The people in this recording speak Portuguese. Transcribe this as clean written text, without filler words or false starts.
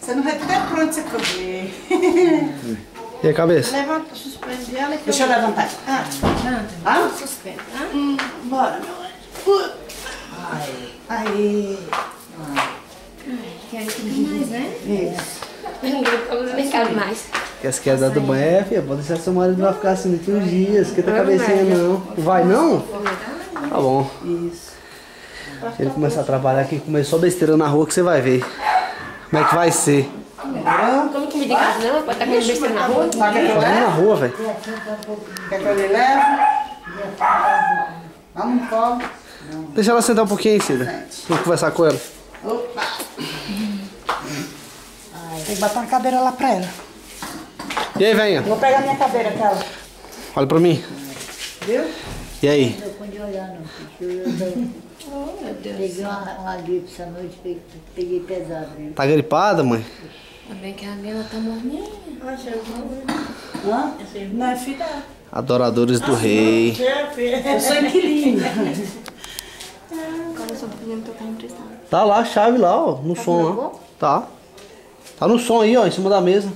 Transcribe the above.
Você não vai ter pronto você comer. E a cabeça? Levanta, suspende ela que Deixa eu levantar. Ah, suspende. Bora, meu anjo. Aí. Quer mais, né? Isso. Vamos no mercado mais. Quer se quer dar do banho? É, filha, pode deixar seu marido vai ficar assim daqui uns dias. Esquenta a cabecinha não. Não vai não? Tá bom. Isso. Se ele começar a trabalhar aqui, comer só besteira na rua que você vai ver. Como é que vai ser? Como comida em casa não? Pode estar comendo besteira na rua? Tá, quer que eu Fazendo na leve? rua, velho. Quer que eu lhe leve? Vamos no colo. Deixa ela sentar um pouquinho aí, Cida. Vamos conversar com ela. Opa. Tem que botar uma cadeira lá pra ela. E aí, venha. Vou pegar minha cadeira, aquela. Olha pra mim. Viu? E aí? Não deu conta de olhar, não. Oh, meu Deus. Peguei uma gripe essa noite, peguei pesado, né? Tá gripada, mãe? Ainda bem que a Bela tá morninha. Hã? Não é filha. Adoradores do rei. Eu sou inquilina. Agora eu só podendo tocar emprestado. Tá lá a chave lá, ó, no som lá. Tá. Tá no som aí, ó, em cima da mesa.